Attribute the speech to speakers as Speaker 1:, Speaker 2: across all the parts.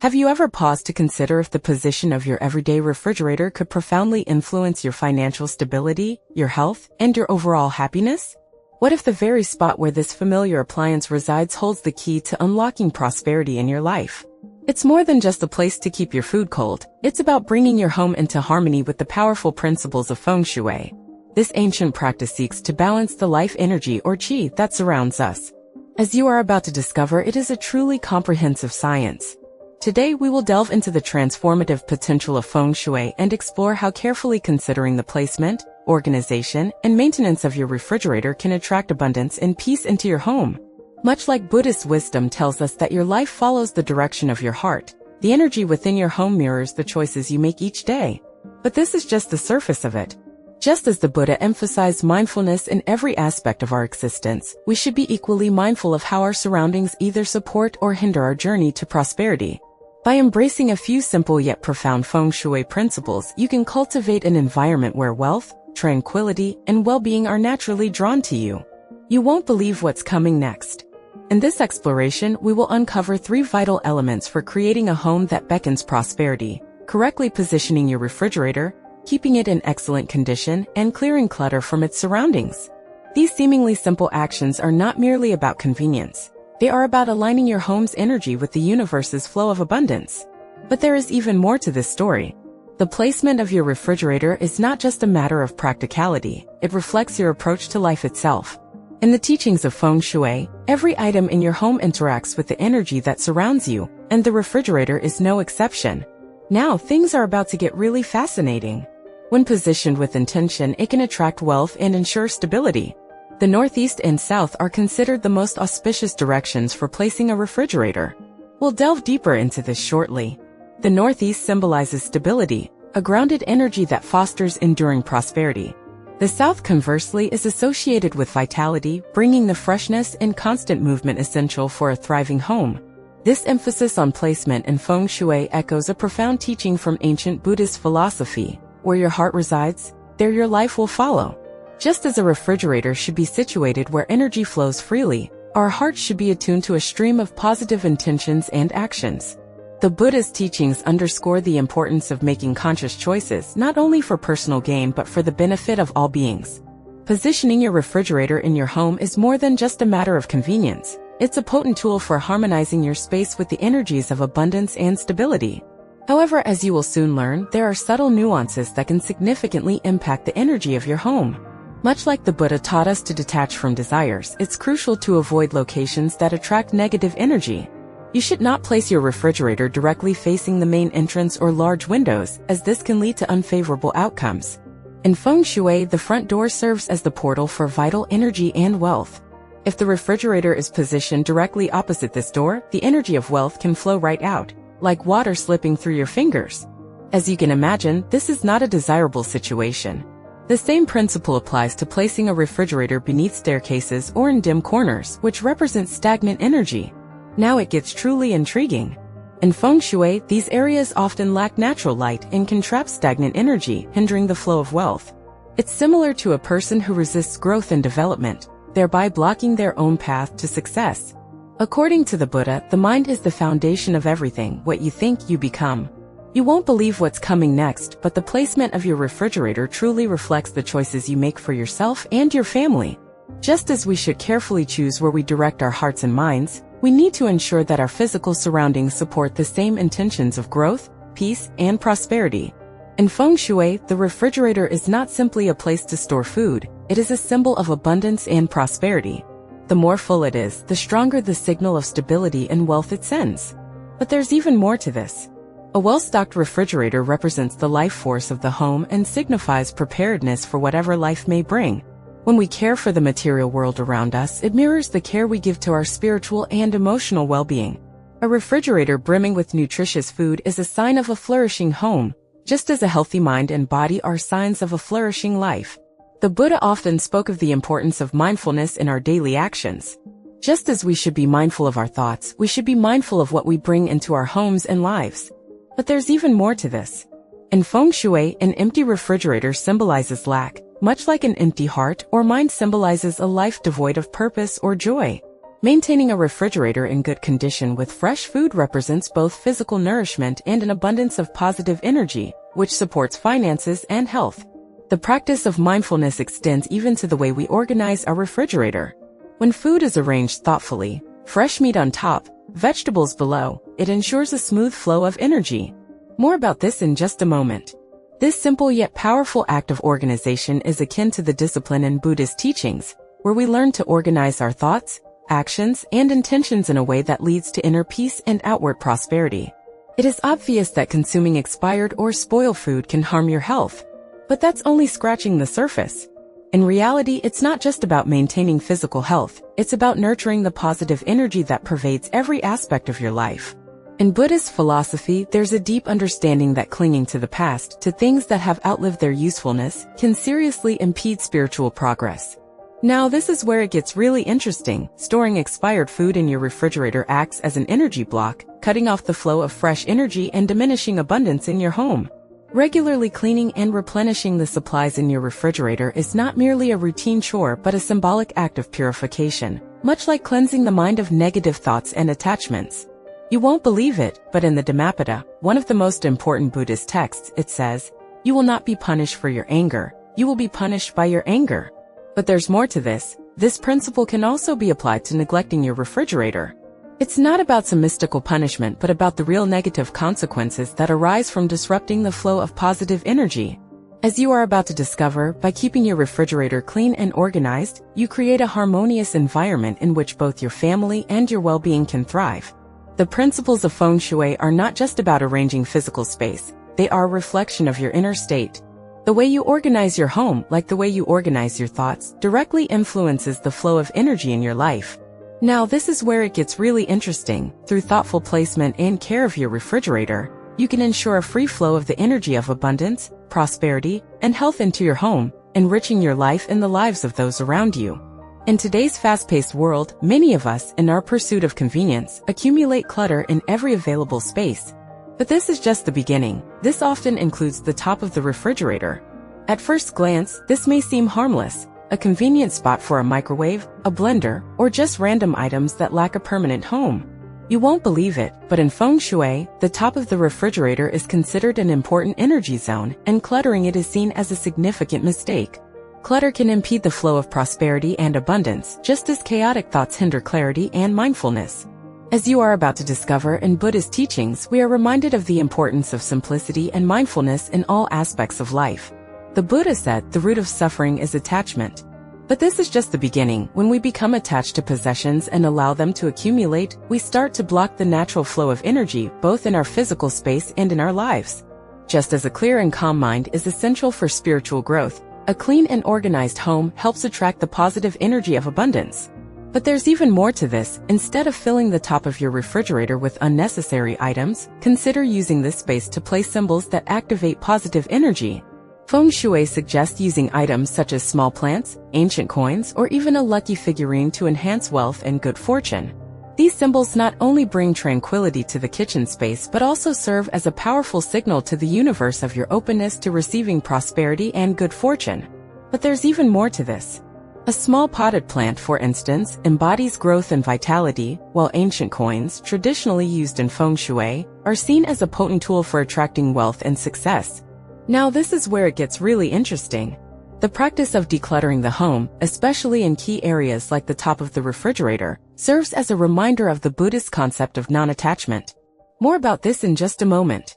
Speaker 1: Have you ever paused to consider if the position of your everyday refrigerator could profoundly influence your financial stability, your health, and your overall happiness? What if the very spot where this familiar appliance resides holds the key to unlocking prosperity in your life? It's more than just a place to keep your food cold. It's about bringing your home into harmony with the powerful principles of feng shui. This ancient practice seeks to balance the life energy or qi that surrounds us. As you are about to discover, it is a truly comprehensive science. Today we will delve into the transformative potential of feng shui and explore how carefully considering the placement, organization, and maintenance of your refrigerator can attract abundance and peace into your home. Much like Buddhist wisdom tells us that your life follows the direction of your heart, the energy within your home mirrors the choices you make each day. But this is just the surface of it. Just as the Buddha emphasized mindfulness in every aspect of our existence, we should be equally mindful of how our surroundings either support or hinder our journey to prosperity. By embracing a few simple yet profound feng shui principles, you can cultivate an environment where wealth, tranquility, and well-being are naturally drawn to you. You won't believe what's coming next. In this exploration, we will uncover 3 vital elements for creating a home that beckons prosperity: correctly positioning your refrigerator, keeping it in excellent condition, and clearing clutter from its surroundings. These seemingly simple actions are not merely about convenience. They are about aligning your home's energy with the universe's flow of abundance. But there is even more to this story. The placement of your refrigerator is not just a matter of practicality, it reflects your approach to life itself. In the teachings of feng shui, every item in your home interacts with the energy that surrounds you, and the refrigerator is no exception. Now things are about to get really fascinating. When positioned with intention, it can attract wealth and ensure stability. The northeast and south are considered the most auspicious directions for placing a refrigerator. We'll delve deeper into this shortly. The northeast symbolizes stability, a grounded energy that fosters enduring prosperity. The south, conversely, is associated with vitality, bringing the freshness and constant movement essential for a thriving home. This emphasis on placement in feng shui echoes a profound teaching from ancient Buddhist philosophy: where your heart resides, there your life will follow. Just as a refrigerator should be situated where energy flows freely, our hearts should be attuned to a stream of positive intentions and actions. The Buddha's teachings underscore the importance of making conscious choices not only for personal gain but for the benefit of all beings. Positioning your refrigerator in your home is more than just a matter of convenience. It's a potent tool for harmonizing your space with the energies of abundance and stability. However, as you will soon learn, there are subtle nuances that can significantly impact the energy of your home. Much like the Buddha taught us to detach from desires, it's crucial to avoid locations that attract negative energy. You should not place your refrigerator directly facing the main entrance or large windows, as this can lead to unfavorable outcomes. In feng shui, the front door serves as the portal for vital energy and wealth. If the refrigerator is positioned directly opposite this door, the energy of wealth can flow right out, like water slipping through your fingers. As you can imagine, this is not a desirable situation. The same principle applies to placing a refrigerator beneath staircases or in dim corners, which represent stagnant energy. Now it gets truly intriguing. In feng shui, these areas often lack natural light and can trap stagnant energy, hindering the flow of wealth. It's similar to a person who resists growth and development, thereby blocking their own path to success. According to the Buddha, the mind is the foundation of everything. What you think, you become. You won't believe what's coming next, but the placement of your refrigerator truly reflects the choices you make for yourself and your family. Just as we should carefully choose where we direct our hearts and minds, we need to ensure that our physical surroundings support the same intentions of growth, peace, and prosperity. In feng shui, the refrigerator is not simply a place to store food, it is a symbol of abundance and prosperity. The more full it is, the stronger the signal of stability and wealth it sends. But there's even more to this. A well-stocked refrigerator represents the life force of the home and signifies preparedness for whatever life may bring. When we care for the material world around us, it mirrors the care we give to our spiritual and emotional well-being. A refrigerator brimming with nutritious food is a sign of a flourishing home, just as a healthy mind and body are signs of a flourishing life. The Buddha often spoke of the importance of mindfulness in our daily actions. Just as we should be mindful of our thoughts, we should be mindful of what we bring into our homes and lives. But there's even more to this. In feng shui, an empty refrigerator symbolizes lack, much like an empty heart or mind symbolizes a life devoid of purpose or joy. Maintaining a refrigerator in good condition with fresh food represents both physical nourishment and an abundance of positive energy, which supports finances and health. The practice of mindfulness extends even to the way we organize our refrigerator. When food is arranged thoughtfully, fresh meat on top, vegetables below, it ensures a smooth flow of energy. More about this in just a moment. This simple yet powerful act of organization is akin to the discipline in Buddhist teachings, where we learn to organize our thoughts, actions, and intentions in a way that leads to inner peace and outward prosperity. It is obvious that consuming expired or spoiled food can harm your health, but that's only scratching the surface. In reality, it's not just about maintaining physical health, it's about nurturing the positive energy that pervades every aspect of your life. In Buddhist philosophy, there's a deep understanding that clinging to the past, to things that have outlived their usefulness, can seriously impede spiritual progress. Now, this is where it gets really interesting. Storing expired food in your refrigerator acts as an energy block, cutting off the flow of fresh energy and diminishing abundance in your home. Regularly cleaning and replenishing the supplies in your refrigerator is not merely a routine chore but a symbolic act of purification, much like cleansing the mind of negative thoughts and attachments. You won't believe it, but in the Dhammapada, one of the most important Buddhist texts, it says, "You will not be punished for your anger, you will be punished by your anger." But there's more to this. This principle can also be applied to neglecting your refrigerator. It's not about some mystical punishment but about the real negative consequences that arise from disrupting the flow of positive energy. As you are about to discover, by keeping your refrigerator clean and organized, you create a harmonious environment in which both your family and your well-being can thrive. The principles of Feng Shui are not just about arranging physical space, they are a reflection of your inner state. The way you organize your home, like the way you organize your thoughts, directly influences the flow of energy in your life. Now, this is where it gets really interesting. Through thoughtful placement and care of your refrigerator, you can ensure a free flow of the energy of abundance, prosperity, and health into your home, enriching your life and the lives of those around you. In today's fast-paced world, many of us, in our pursuit of convenience, accumulate clutter in every available space. But this is just the beginning. This often includes the top of the refrigerator. At first glance, this may seem harmless, a convenient spot for a microwave, a blender, or just random items that lack a permanent home. You won't believe it, but in Feng Shui, the top of the refrigerator is considered an important energy zone, and cluttering it is seen as a significant mistake. Clutter can impede the flow of prosperity and abundance, just as chaotic thoughts hinder clarity and mindfulness. As you are about to discover in Buddhist teachings, we are reminded of the importance of simplicity and mindfulness in all aspects of life. The Buddha said the root of suffering is attachment. But this is just the beginning. When we become attached to possessions and allow them to accumulate, we start to block the natural flow of energy, both in our physical space and in our lives. Just as a clear and calm mind is essential for spiritual growth, a clean and organized home helps attract the positive energy of abundance. But there's even more to this. Instead of filling the top of your refrigerator with unnecessary items, consider using this space to place symbols that activate positive energy. Feng Shui suggests using items such as small plants, ancient coins, or even a lucky figurine to enhance wealth and good fortune. These symbols not only bring tranquility to the kitchen space but also serve as a powerful signal to the universe of your openness to receiving prosperity and good fortune. But there's even more to this. A small potted plant, for instance, embodies growth and vitality, while ancient coins, traditionally used in Feng Shui, are seen as a potent tool for attracting wealth and success. Now, this is where it gets really interesting. The practice of decluttering the home, especially in key areas like the top of the refrigerator, serves as a reminder of the Buddhist concept of non-attachment. More about this in just a moment.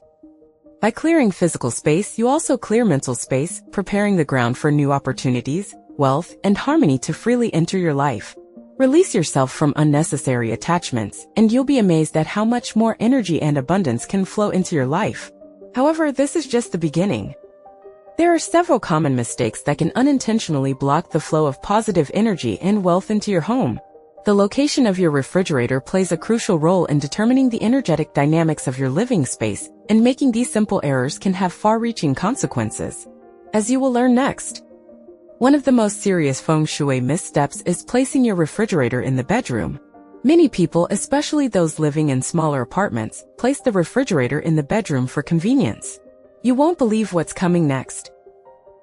Speaker 1: By clearing physical space, you also clear mental space, preparing the ground for new opportunities, wealth, and harmony to freely enter your life. Release yourself from unnecessary attachments, and you'll be amazed at how much more energy and abundance can flow into your life. However, this is just the beginning. There are several common mistakes that can unintentionally block the flow of positive energy and wealth into your home. The location of your refrigerator plays a crucial role in determining the energetic dynamics of your living space, and making these simple errors can have far-reaching consequences. As you will learn next. One of the most serious Feng Shui missteps is placing your refrigerator in the bedroom. Many people, especially those living in smaller apartments, place the refrigerator in the bedroom for convenience. You won't believe what's coming next.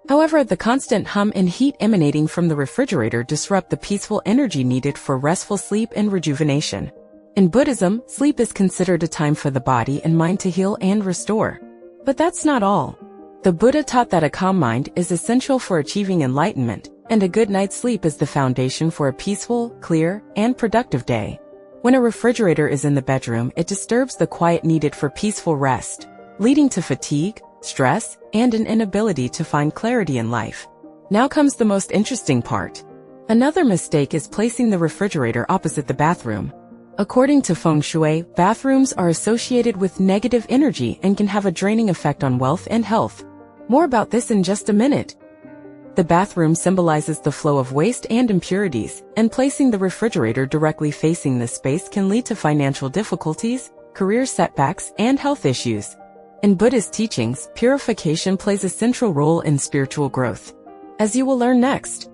Speaker 1: However, the constant hum and heat emanating from the refrigerator disrupt the peaceful energy needed for restful sleep and rejuvenation. In Buddhism, sleep is considered a time for the body and mind to heal and restore. But that's not all. The Buddha taught that a calm mind is essential for achieving enlightenment, and a good night's sleep is the foundation for a peaceful, clear, and productive day. When a refrigerator is in the bedroom, it disturbs the quiet needed for peaceful rest, leading to fatigue, stress, and an inability to find clarity in life. Now comes the most interesting part. Another mistake is placing the refrigerator opposite the bathroom. According to Feng Shui, bathrooms are associated with negative energy and can have a draining effect on wealth and health. More about this in just a minute. The bathroom symbolizes the flow of waste and impurities, and placing the refrigerator directly facing this space can lead to financial difficulties, career setbacks, and health issues. In Buddhist teachings, purification plays a central role in spiritual growth, as you will learn next.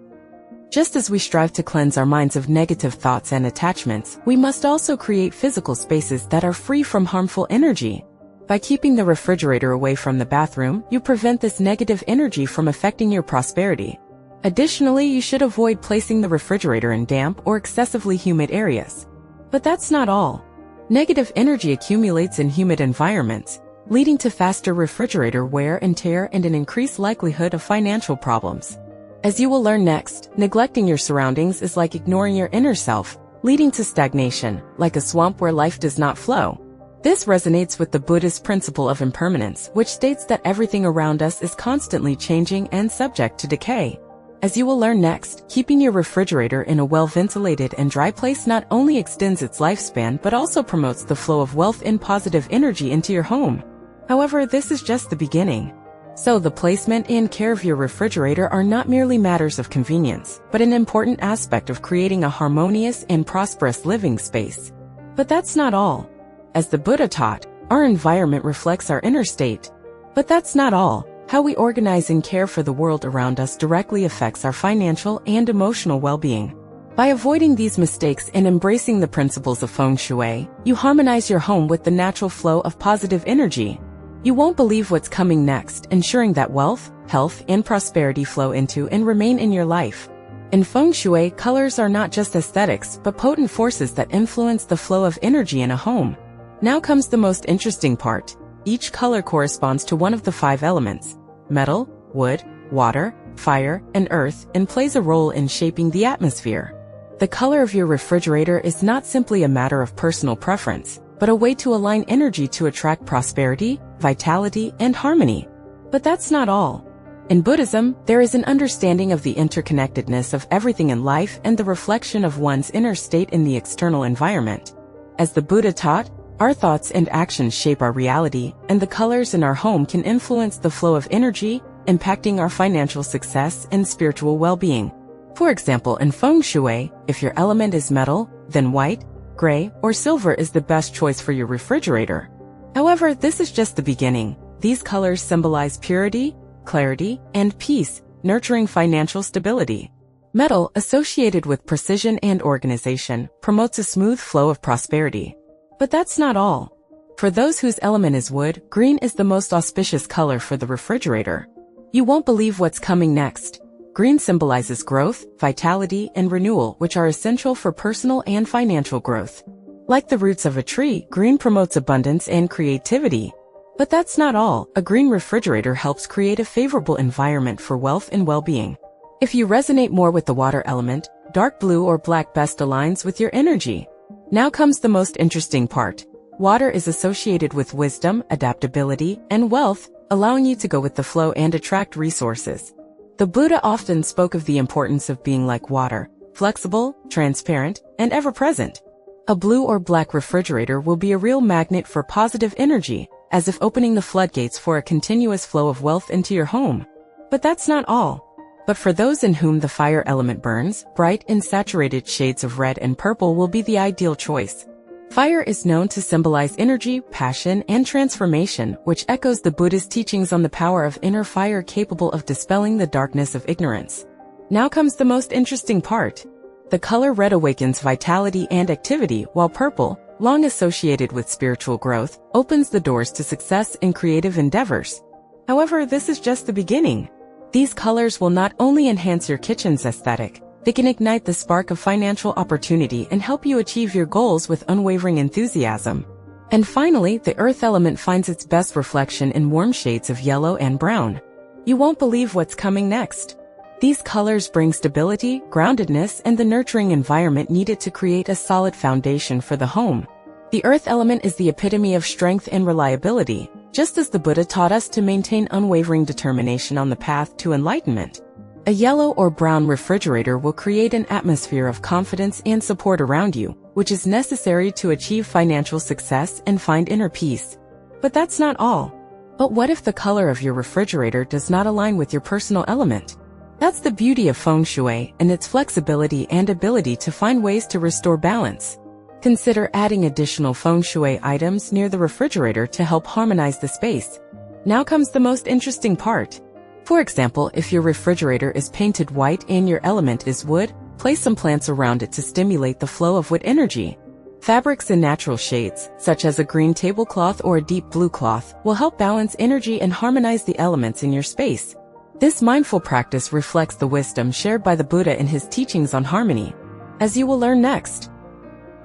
Speaker 1: Just as we strive to cleanse our minds of negative thoughts and attachments, we must also create physical spaces that are free from harmful energy. By keeping the refrigerator away from the bathroom, you prevent this negative energy from affecting your prosperity. Additionally, you should avoid placing the refrigerator in damp or excessively humid areas. But that's not all. Negative energy accumulates in humid environments, leading to faster refrigerator wear and tear and an increased likelihood of financial problems. As you will learn next, neglecting your surroundings is like ignoring your inner self, leading to stagnation, like a swamp where life does not flow. This resonates with the Buddhist principle of impermanence, which states that everything around us is constantly changing and subject to decay. As you will learn next, keeping your refrigerator in a well-ventilated and dry place not only extends its lifespan but also promotes the flow of wealth and positive energy into your home. However, this is just the beginning. So the placement and care of your refrigerator are not merely matters of convenience, but an important aspect of creating a harmonious and prosperous living space. But that's not all. As the Buddha taught, our environment reflects our inner state. But that's not all. How we organize and care for the world around us directly affects our financial and emotional well-being. By avoiding these mistakes and embracing the principles of Feng Shui, you harmonize your home with the natural flow of positive energy. You won't believe what's coming next, ensuring that wealth, health, and prosperity flow into and remain in your life. In Feng Shui, colors are not just aesthetics, but potent forces that influence the flow of energy in a home. Now comes the most interesting part. Each color corresponds to one of the 5 elements: metal, wood, water, fire, and earth, and plays a role in shaping the atmosphere. The color of your refrigerator is not simply a matter of personal preference, but a way to align energy to attract prosperity, vitality, and harmony. But that's not all. In Buddhism, there is an understanding of the interconnectedness of everything in life and the reflection of one's inner state in the external environment. As the Buddha taught, our thoughts and actions shape our reality, and the colors in our home can influence the flow of energy, impacting our financial success and spiritual well-being. For example, in Feng Shui, if your element is metal, then white, gray, or silver is the best choice for your refrigerator. However, this is just the beginning. These colors symbolize purity, clarity, and peace, nurturing financial stability. Metal, associated with precision and organization, promotes a smooth flow of prosperity. But that's not all. For those whose element is wood, green is the most auspicious color for the refrigerator. You won't believe what's coming next. Green symbolizes growth, vitality, and renewal, which are essential for personal and financial growth. Like the roots of a tree, green promotes abundance and creativity. But that's not all. A green refrigerator helps create a favorable environment for wealth and well-being. If you resonate more with the water element, dark blue or black best aligns with your energy. Now comes the most interesting part. Water is associated with wisdom, adaptability, and wealth, allowing you to go with the flow and attract resources. The Buddha often spoke of the importance of being like water, flexible, transparent, and ever-present. A blue or black refrigerator will be a real magnet for positive energy, as if opening the floodgates for a continuous flow of wealth into your home. But that's not all. But for those in whom the fire element burns, bright and saturated shades of red and purple will be the ideal choice. Fire is known to symbolize energy, passion, and transformation, which echoes the Buddhist teachings on the power of inner fire capable of dispelling the darkness of ignorance. Now comes the most interesting part. The color red awakens vitality and activity, while purple, long associated with spiritual growth, opens the doors to success in creative endeavors. However, this is just the beginning. These colors will not only enhance your kitchen's aesthetic, they can ignite the spark of financial opportunity and help you achieve your goals with unwavering enthusiasm. And finally, the earth element finds its best reflection in warm shades of yellow and brown. You won't believe what's coming next. These colors bring stability, groundedness, and the nurturing environment needed to create a solid foundation for the home. The earth element is the epitome of strength and reliability, just as the Buddha taught us to maintain unwavering determination on the path to enlightenment. A yellow or brown refrigerator will create an atmosphere of confidence and support around you, which is necessary to achieve financial success and find inner peace. But that's not all. But what if the color of your refrigerator does not align with your personal element? That's the beauty of feng shui and its flexibility and ability to find ways to restore balance. Consider adding additional feng shui items near the refrigerator to help harmonize the space. Now comes the most interesting part. For example, if your refrigerator is painted white and your element is wood, place some plants around it to stimulate the flow of wood energy. Fabrics in natural shades, such as a green tablecloth or a deep blue cloth, will help balance energy and harmonize the elements in your space. This mindful practice reflects the wisdom shared by the Buddha in his teachings on harmony, as you will learn next.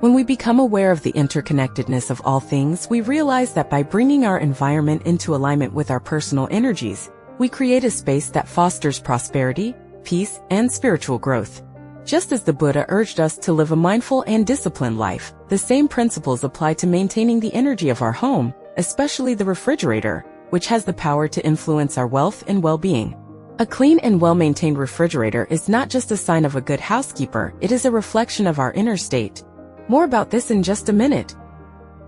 Speaker 1: When we become aware of the interconnectedness of all things, we realize that by bringing our environment into alignment with our personal energies, we create a space that fosters prosperity, peace, and spiritual growth. Just as the Buddha urged us to live a mindful and disciplined life, the same principles apply to maintaining the energy of our home, especially the refrigerator, which has the power to influence our wealth and well-being. A clean and well-maintained refrigerator is not just a sign of a good housekeeper, it is a reflection of our inner state. More about this in just a minute.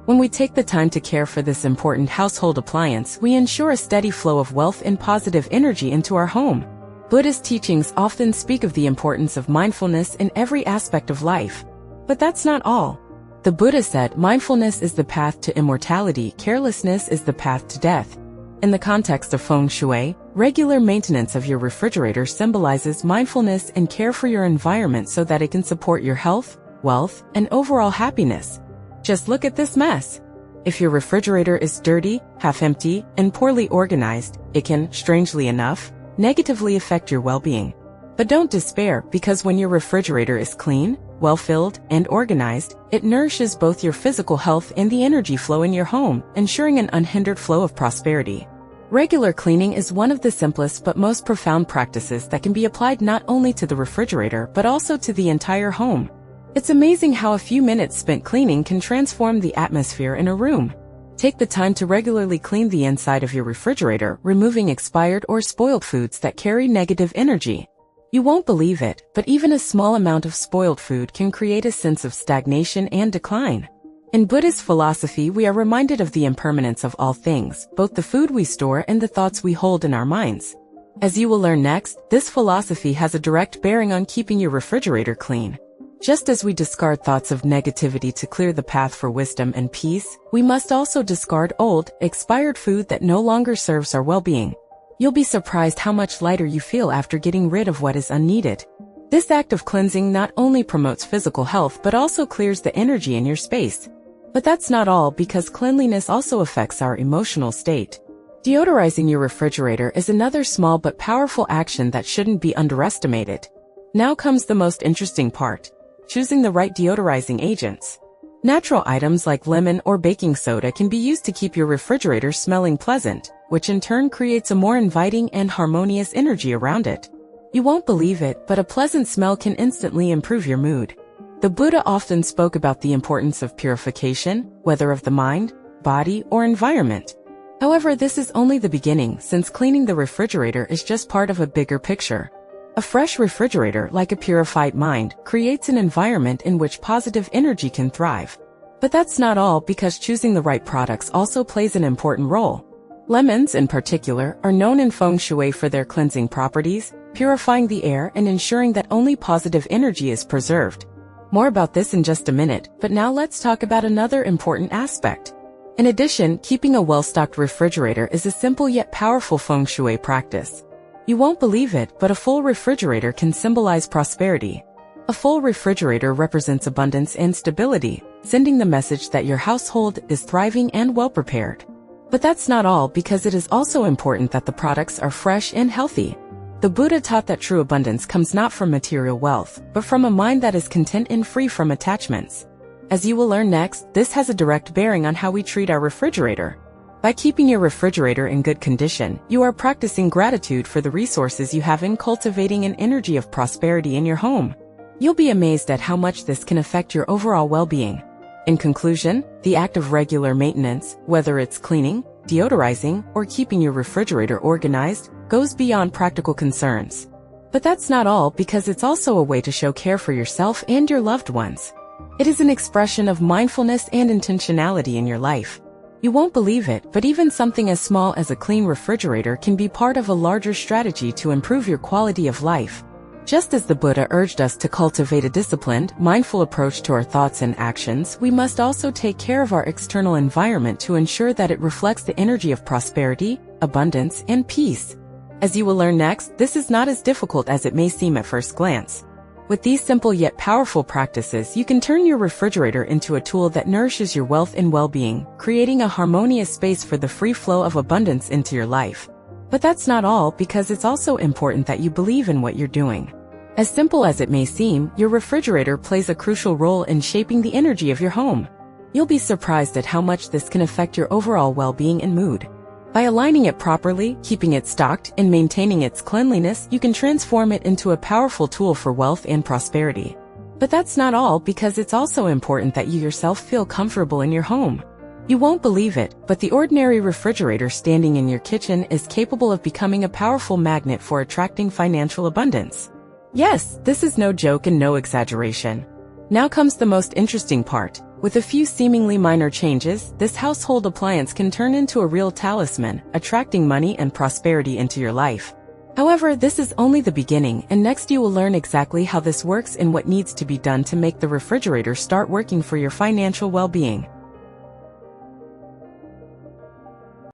Speaker 1: When we take the time to care for this important household appliance, we ensure a steady flow of wealth and positive energy into our home. Buddhist teachings often speak of the importance of mindfulness in every aspect of life. But that's not all. The Buddha said mindfulness is the path to immortality, carelessness is the path to death. In the context of feng shui, regular maintenance of your refrigerator symbolizes mindfulness and care for your environment so that it can support your health, wealth, and overall happiness. Just look at this mess. If your refrigerator is dirty, half-empty, and poorly organized, it can, strangely enough, negatively affect your well-being. But don't despair, because when your refrigerator is clean, well-filled, and organized, it nourishes both your physical health and the energy flow in your home, ensuring an unhindered flow of prosperity. Regular cleaning is one of the simplest but most profound practices that can be applied not only to the refrigerator but also to the entire home. It's amazing how a few minutes spent cleaning can transform the atmosphere in a room. Take the time to regularly clean the inside of your refrigerator, removing expired or spoiled foods that carry negative energy. You won't believe it, but even a small amount of spoiled food can create a sense of stagnation and decline. In Buddhist philosophy, we are reminded of the impermanence of all things, both the food we store and the thoughts we hold in our minds. As you will learn next, this philosophy has a direct bearing on keeping your refrigerator clean. Just as we discard thoughts of negativity to clear the path for wisdom and peace, we must also discard old, expired food that no longer serves our well-being. You'll be surprised how much lighter you feel after getting rid of what is unneeded. This act of cleansing not only promotes physical health but also clears the energy in your space. But that's not all, because cleanliness also affects our emotional state. Deodorizing your refrigerator is another small but powerful action that shouldn't be underestimated. Now comes the most interesting part: choosing the right deodorizing agents. Natural items like lemon or baking soda can be used to keep your refrigerator smelling pleasant, which in turn creates a more inviting and harmonious energy around it. You won't believe it, but a pleasant smell can instantly improve your mood. The Buddha often spoke about the importance of purification, whether of the mind, body, or environment. However, this is only the beginning, since cleaning the refrigerator is just part of a bigger picture. A fresh refrigerator, like a purified mind, creates an environment in which positive energy can thrive. But that's not all, because choosing the right products also plays an important role. Lemons, in particular, are known in feng shui for their cleansing properties, purifying the air and ensuring that only positive energy is preserved. More about this in just a minute, but now let's talk about another important aspect. In addition, keeping a well-stocked refrigerator is a simple yet powerful feng shui practice. You won't believe it, but a full refrigerator can symbolize prosperity. A full refrigerator represents abundance and stability, sending the message that your household is thriving and well-prepared. But that's not all, because it is also important that the products are fresh and healthy. The Buddha taught that true abundance comes not from material wealth, but from a mind that is content and free from attachments. As you will learn next, this has a direct bearing on how we treat our refrigerator. By keeping your refrigerator in good condition, you are practicing gratitude for the resources you have in cultivating an energy of prosperity in your home. You'll be amazed at how much this can affect your overall well-being. In conclusion, the act of regular maintenance, whether it's cleaning, deodorizing, or keeping your refrigerator organized, goes beyond practical concerns. But that's not all, because it's also a way to show care for yourself and your loved ones. It is an expression of mindfulness and intentionality in your life. You won't believe it, but even something as small as a clean refrigerator can be part of a larger strategy to improve your quality of life. Just as the Buddha urged us to cultivate a disciplined, mindful approach to our thoughts and actions, we must also take care of our external environment to ensure that it reflects the energy of prosperity, abundance, and peace. As you will learn next, this is not as difficult as it may seem at first glance. With these simple yet powerful practices, you can turn your refrigerator into a tool that nourishes your wealth and well-being, creating a harmonious space for the free flow of abundance into your life. But that's not all, because it's also important that you believe in what you're doing. As simple as it may seem, your refrigerator plays a crucial role in shaping the energy of your home. You'll be surprised at how much this can affect your overall well-being and mood. By aligning it properly, keeping it stocked, and maintaining its cleanliness, you can transform it into a powerful tool for wealth and prosperity. But that's not all, because it's also important that you yourself feel comfortable in your home. You won't believe it, but the ordinary refrigerator standing in your kitchen is capable of becoming a powerful magnet for attracting financial abundance. Yes, this is no joke and no exaggeration. Now comes the most interesting part. With a few seemingly minor changes, this household appliance can turn into a real talisman, attracting money and prosperity into your life. However, this is only the beginning, and next you will learn exactly how this works and what needs to be done to make the refrigerator start working for your financial well-being.